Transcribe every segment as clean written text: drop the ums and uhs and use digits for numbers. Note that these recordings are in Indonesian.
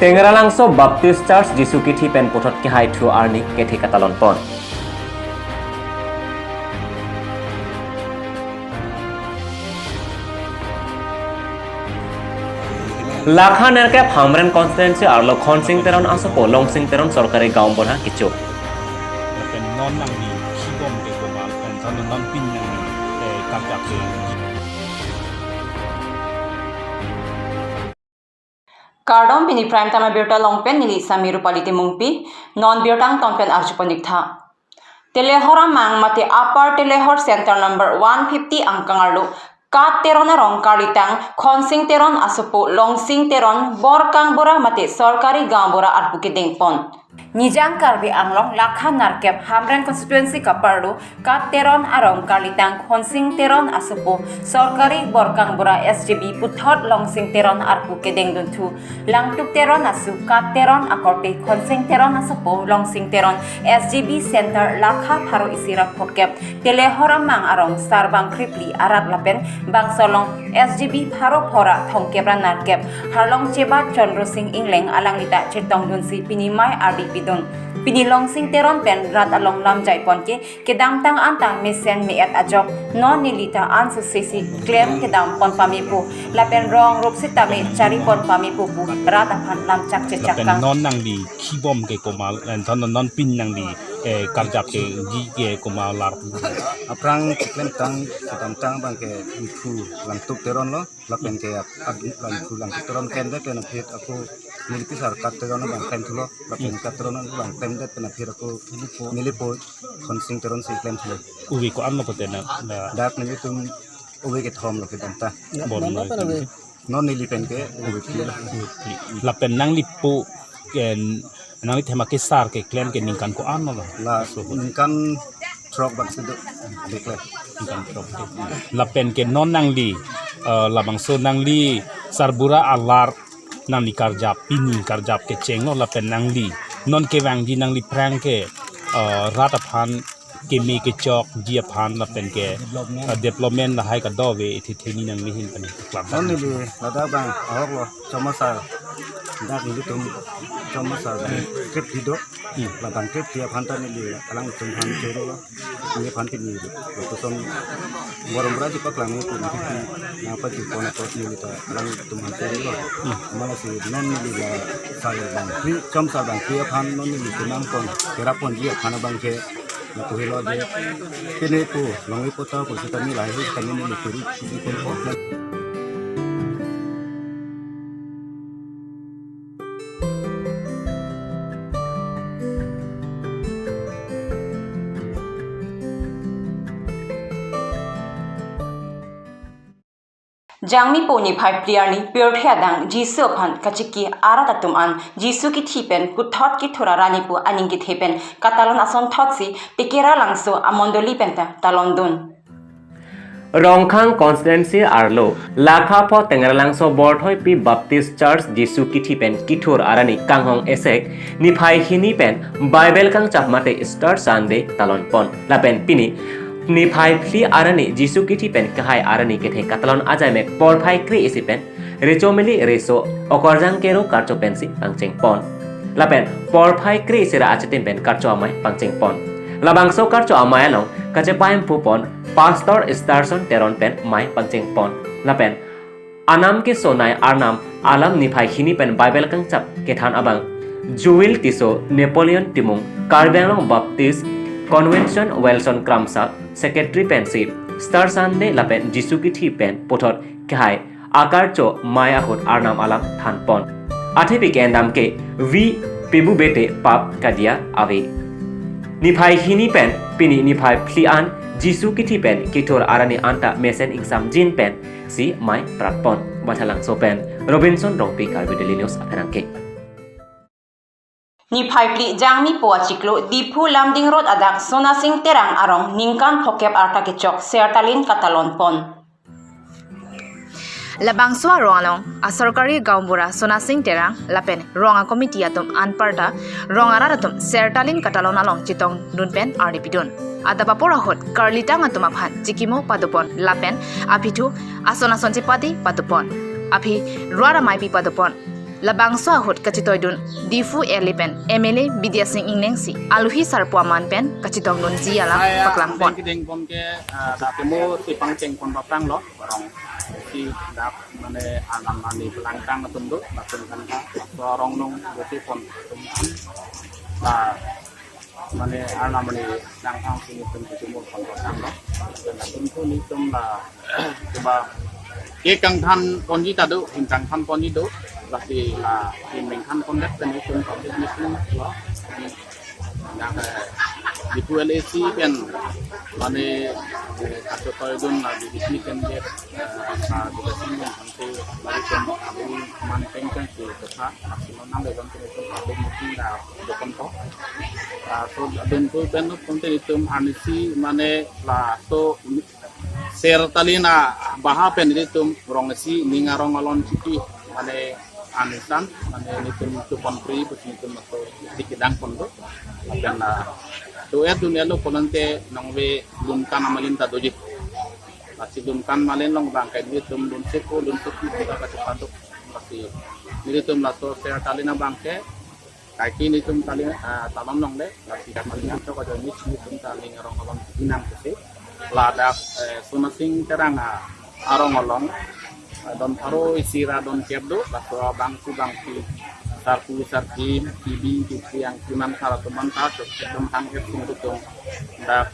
Tengaralangso Baptist Church Jisukiti pen potot ke hai thu arni ke thi katalon pon. Lakha nerke Hamren constituency arlo Khon Sing Teron aso po Long Sing Teron sorkari gaum bonha kichu. Pen non nang di kibom ke komal pen tan non pin nang di kapjak ke Kardom pini prime time birta longpen nili samiru paliti mungpi non birtang tongpen arjuponik tha. Telehora mang mate upper telehor center number 150 angkangarlu kat teron rong kalitang khonsing teron asupu longsing teron borkang bora mate sorkari gambora arpuke dengpon. Nijang karbi anglong lakha narkep Hamren constituency kaparlu kat teron arong kalitang khonsing teron asupu sorkari borkang bora SGB puthot longsing teron arpuke dengdun thu langtuk teron asu kat teron akorpe khonsing teron asupu longsing teron SGB center lakha pharo isira phokep telehora mang arong sarbang kripli arak lapen bangsolong SGB pharo phora thongkebra narkep harlong cheba Chandra Singh Ingleng alanglita chetong dunsi pinimai RDP Pinilong sing teron pen rat along lam jai ponke kedam tang antang mesen meet ajok non nilita ansu sisi claim kedam pon pamipu lapen rong rup sitame cari pon pamipu pu rat aphan lam chak che chak pen non nang di kibom ke komal pen tan non pin nang di kapjak ke ji ke komal lar aprang klem tang tang bang ke iku lang tuk teron lo lapen ke lang iku lang teron kende ke napit aku nilpisar kat teron bang ken thulo lapen kat teron bang temdet pe napit aku nilipo khonsing teron si klem thulo uwi ko anno potena dak nili tum uwe ke thom lo ke tanta bon non nilipen ke uwe ke lapen nang lipu ken nang tema ke sar ke claim ke ningkan ko anno la kan trok bang sido dekle ningkan trok lapen ke non nang li labang so nang li sarbura alar nang li karjap pini karjap ke cengno lapen nang li non ke wang di nang li prang ke rataphan ke me ke chok dia phan lapen ke development la hai ka dove thini nang li hin pani klap non nili lada bang ahok lo chomasa dak nili tum chomasa trip hido la bang trip dia phanta nili alang tum phan chero lo ni phan ti ni to som borom raji paklang ni tum ti na pa ti kona to nili ta alang tum phan chero lo mala si non nili la sal bang tri chomsa bang dia phan non nili tunam kon kera pon dia phana bang ke na to helo de kene po longi pota ko sitani lai hu tani ni turi ni kon ko Jangmi poni phai player ni pirthya dang jisu phan kachiki arata tum an jisu ki thipen puthot ki thora rani pu aning ki thepen katalon ason thotsi tekera langso amondoli penta talondon Rongkhang constituency arlo Lakha po Tengaralangso Borthoi pi Baptist Church Jisukiti pen kithur arani kanghong esek niphai hini pen Bible kang chapmate start Sunday talon pon lapen pini Niphai pli arani Jisukiti pen kahai arani kethe katalon ajai mek porphai kri isipen rechomeli reso okorjang kero karcho pensi pangcheng pon lapen porphai kri sira achetim pen karcho amai pangcheng pon labangso karcho amai along kache paim pupon pastor starson teron pen mai pangcheng pon lapen anam ke sonai arnam alam niphai hini pen Bible kang chap kethan abang Jewel tiso Napoleon timung Karbenglong Baptist Convention Wilson Kramsa Secretary Pensip Star Sunday lapen Jisukiti pen pothot kahai akarcho maya hot arnam alam than pon athepik endam ke v pebu bete pap kadia ave niphai hini pen pini niphai phlian Jisukiti pen kitor arani anta mesen exam jin pen si mai pratpon bathalang so pen Robinson Rongpi Karbi Daily News aphanangke ni phaipli jangmi po achiklo dipu lamding road adak sona sing terang arong ningkan phokep arta ke chok sertalin katalon pon Labang swa rongalong a sarkari gaumbura sona sing terang lapen ronga committee atum anparta rongara atum sertalin katalon along chitong dunpen rdpidon adaba pora hot karlitang atum aphan chikimo padupon lapen aphitu asona sonchipati padupon aphi rwara maipi padupon labang so hot kachitoy dun difu elipen MLA Bidya Singh Ingleng si aluhi sarpwa man pen kachitong nun ji ala paklang pon ding pon ke da temu ti pangceng pon papang lo barang si dak mane alam mani pelangkang tunduk batun kan orang nong beti pon mane alam mani langkang sini temu pon papang lo dan tentu ni tum coba ke kang than pon ji tadu kang than pon ji do lagi mình than pon dak ten tum pon ji ni lo yang di PLAC kan mane atau toydun di sini kan dia di sini nanti baru kan manteng kan si tetap maksimal nang dalam itu belum mungkin dah depan kok so dan tu kan konten itu anisi mane lah to share talina bahas pen itu rong si ningarong alon citi mane anisan mane itu pon free begitu itu dikidang pon tu dan tu dunia lo ponante nongwe lunkan amalin ta doji masih lunkan malen long bangkai dia tum lun seko lun seko kita kasih paduk masih ini tum laso saya talina bangkai kaki ni tum talina talam long le masih amalin to ka joni ni tum talin arong along inang kese ladak sunasing terang arong along don paro isira don kebdo laso bangku sarki TV yang cuman kalau teman tahu sebelum hampir sungguh dak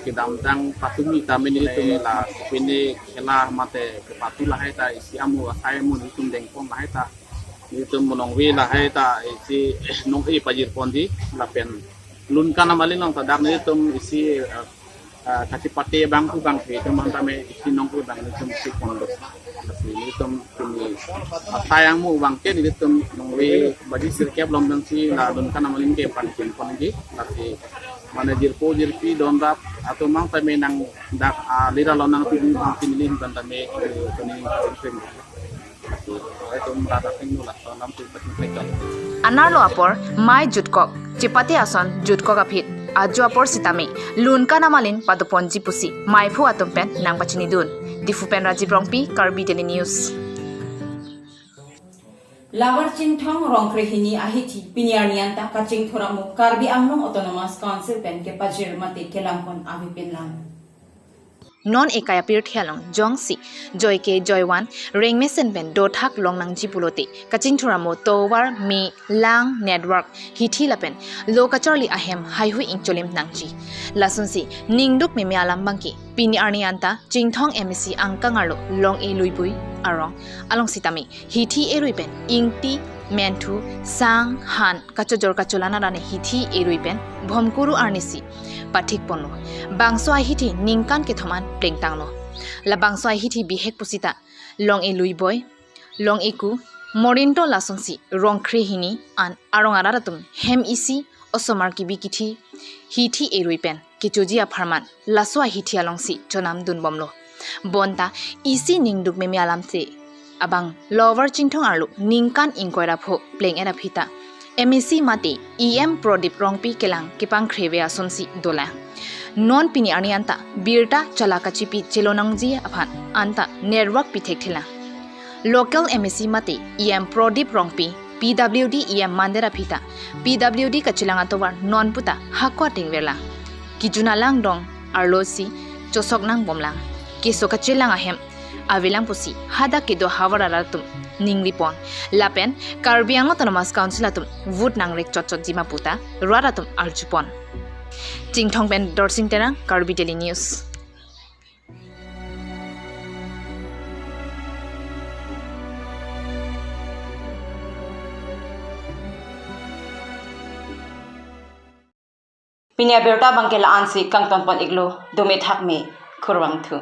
kidamdang patumi kami itu lah ini kena mate kepatulah eta isi amu saya mun itu dengpon lah eta itu menongwi lah eta isi nongwi pajir pondi lapen lunkan amalin long tadak itu isi kasih pate bangku itu mantame isi nongwi bang itu mesti pondok ini itu sayangmu bangke ini itu nongwi bagi sirkep lom dan si la lunkan amalin ke pancin pondi tapi mana jirpi don rap atau mang tame nang dak lira lo nang pinilin dan tame kini krim itu merata tinggal lah so nam tu betul Anarlo apor mai jutkok cipati ason jutkok apit ajo apor sitami lunkan amalin paduponji pusi mai phu atumpen nang pachini dun difupen Rajiv Rongpi Karbi Daily News Lawar Chingthong Rongkrehini Ahiti Pinyarnianta Kaching Thoramu Karbi Anglong Autonomous Council pen ke pajir mati kelangkon avipinlan non ekaya pir thialong jongsi joy ke joywan ring mesen ben do thak long nang jipulote kaching thuramo towar mi lang network hithi lapen lokacharli ahem highway ingcholim nangji lasunsi ningduk me alam bangki pini arnianta jingthong MSC angkangarlo long e luibui arong along sitami hithi eruipen ingti mentu sang han kachojor kacholana rane hithi eruipen bhomkuru arnisi pathik ponlo bangso hithi ningkan ke thoman plengtanglo la bangso hithi bihek pusita long e luiboy long eku morinto lasonsi rongkrehini an arong araratum hem isi osomar kibikithi hithi eruipen kichojia pharman laswa hithi alongsi chonam dunbomlo bonta isi ningduk memi alamse abang lower chingthong arlu ningkan inkoira pho pleng era phita MEC mati EM Prodip Rongpi kelang kipang khreve asonsi dola non pini arnianta birta chalakachipi chelonangji aphan anta network pithek thila local MEC mati EM Prodip Rongpi PWD EM mandera phita PWD kachilanga towar non puta hakwa tingwela kijuna lang dong arlosi chosok nang bomlang kiso kachilang ahem avilang pusi hada kedo hawararatum ninglipon lapen Karbiang Autonomous Council atum vote nang rek chotchot jima puta raratum arjupon Jingthong ben dorsing terang Karbi Daily News Pinya berta bangkela ansi kangton pon iglo dumet hakme kurwang thu